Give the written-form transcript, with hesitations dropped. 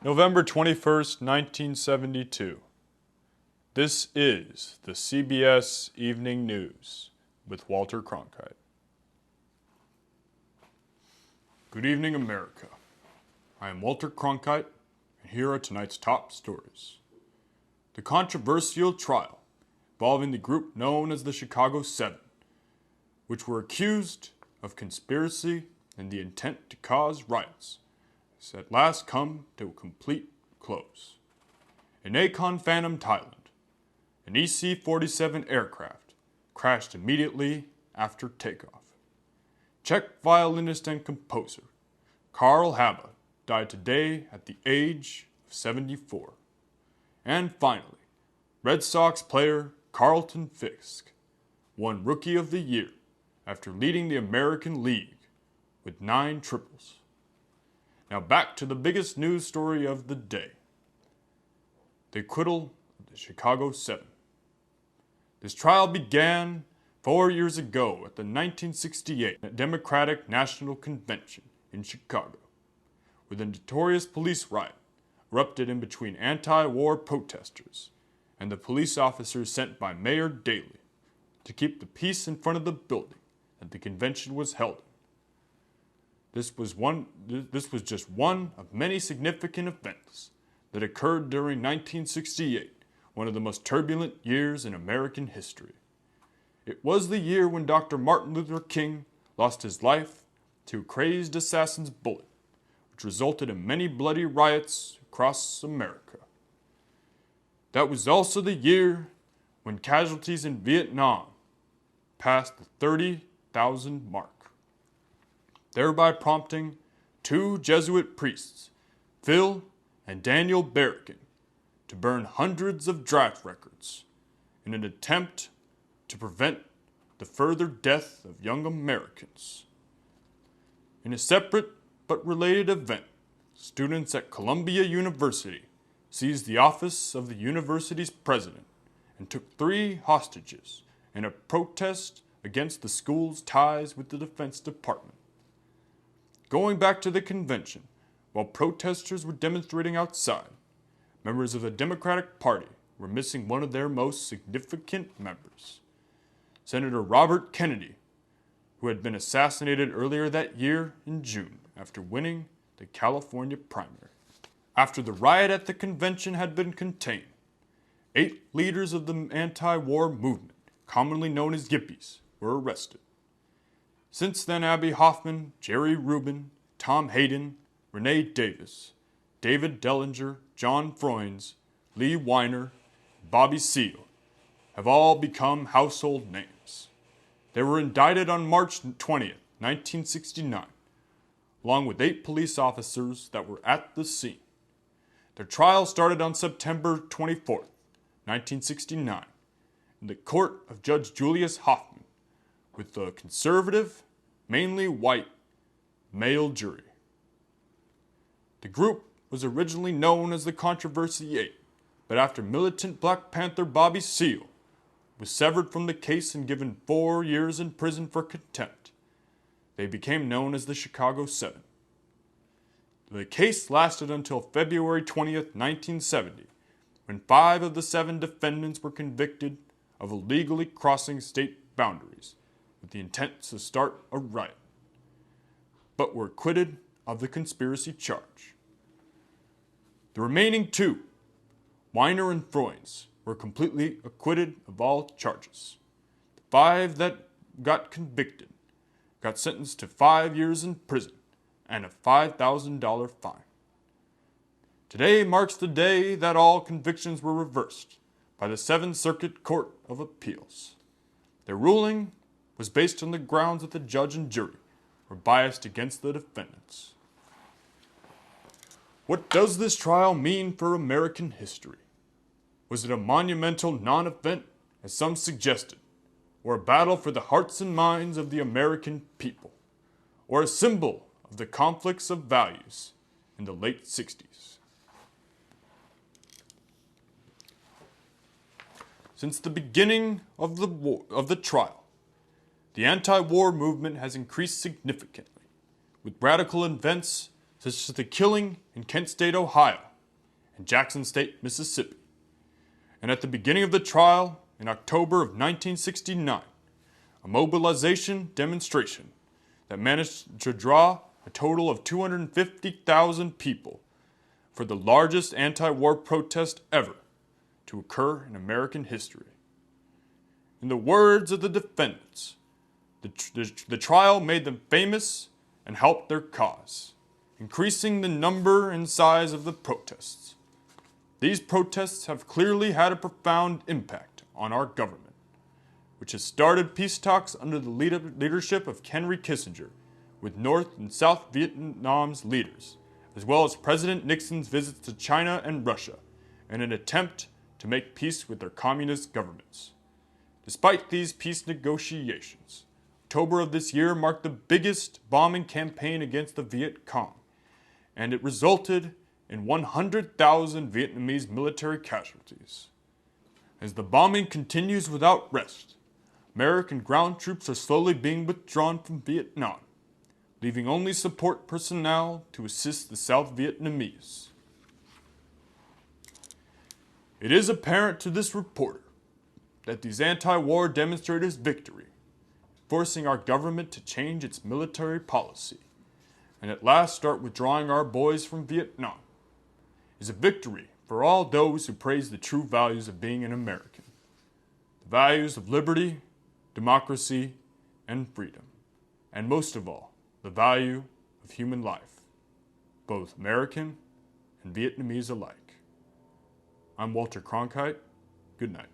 November 21st, 1972. This is the CBS Evening News with Walter Cronkite. Good evening, America. I am Walter Cronkite, and here are tonight's top stories. The controversial trial involving the group known as the Chicago 7, which were accused of conspiracy and the intent to cause riots, has at last come to a complete close. In Nakhon Phanom, Thailand, an EC-47 aircraft crashed immediately after takeoff. Czech violinist and composer Karl Habba died today at the age of 74. And finally, Red Sox player Carlton Fisk won Rookie of the Year after leading the American League with 9 triples. Now back to the biggest news story of the day. The acquittal of the Chicago 7. This trial began 4 years ago at the 1968 Democratic National Convention in Chicago, where the notorious police riot erupted in between anti-war protesters and the police officers sent by Mayor Daley to keep the peace in front of the building that the convention was held in. This was just one of many significant events that occurred during 1968, one of the most turbulent years in American history. It was the year when Dr. Martin Luther King lost his life to a crazed assassin's bullet, which resulted in many bloody riots across America. That was also the year when casualties in Vietnam passed the 30,000 mark, thereby prompting 2 Jesuit priests, Phil and Daniel Berrigan, to burn hundreds of draft records in an attempt to prevent the further death of young Americans. In a separate but related event, students at Columbia University seized the office of the university's president and took 3 hostages in a protest against the school's ties with the Defense Department. Going back to the convention, while protesters were demonstrating outside, members of the Democratic Party were missing one of their most significant members, Senator Robert Kennedy, who had been assassinated earlier that year in June after winning the California primary. After the riot at the convention had been contained, 8 leaders of the anti-war movement, commonly known as Yippies, were arrested. Since then, Abby Hoffman, Jerry Rubin, Tom Hayden, Renee Davis, David Dellinger, John Froines, Lee Weiner, and Bobby Seale have all become household names. They were indicted on March 20th, 1969, along with 8 police officers that were at the scene. Their trial started on September 24th, 1969, in the court of Judge Julius Hoffman, with the conservative, mainly white, male jury. The group was originally known as the Controversy 8, but after militant Black Panther Bobby Seale was severed from the case and given 4 years in prison for contempt, they became known as the Chicago 7. The case lasted until February 20th, 1970, when 5 of the 7 defendants were convicted of illegally crossing state boundaries with the intent to start a riot, but were acquitted of the conspiracy charge. The remaining 2, Weiner and Froines, were completely acquitted of all charges. The 5 that got convicted got sentenced to 5 years in prison and a $5,000 fine. Today marks the day that all convictions were reversed by the 7th Circuit Court of Appeals. Their ruling was based on the grounds that the judge and jury were biased against the defendants. What does this trial mean for American history? Was it a monumental non-event, as some suggested, or a battle for the hearts and minds of the American people, or a symbol of the conflicts of values in the late 60s? Since the beginning of the trial, the anti-war movement has increased significantly, with radical events such as the killing in Kent State, Ohio, in Jackson State, Mississippi. And at the beginning of the trial, in October of 1969, a mobilization demonstration that managed to draw a total of 250,000 people for the largest anti-war protest ever to occur in American history. In the words of the defendants, the trial made them famous and helped their cause, increasing the number and size of the protests. These protests have clearly had a profound impact on our government, which has started peace talks under the leadership of Henry Kissinger with North and South Vietnam's leaders, as well as President Nixon's visits to China and Russia in an attempt to make peace with their communist governments. Despite these peace negotiations, October of this year marked the biggest bombing campaign against the Viet Cong, and it resulted in 100,000 Vietnamese military casualties. As the bombing continues without rest, American ground troops are slowly being withdrawn from Vietnam, leaving only support personnel to assist the South Vietnamese. It is apparent to this reporter that these anti-war demonstrators' victory, forcing our government to change its military policy, and at last start withdrawing our boys from Vietnam, is a victory for all those who praise the true values of being an American. The values of liberty, democracy, and freedom, and most of all, the value of human life, both American and Vietnamese alike. I'm Walter Cronkite. Good night.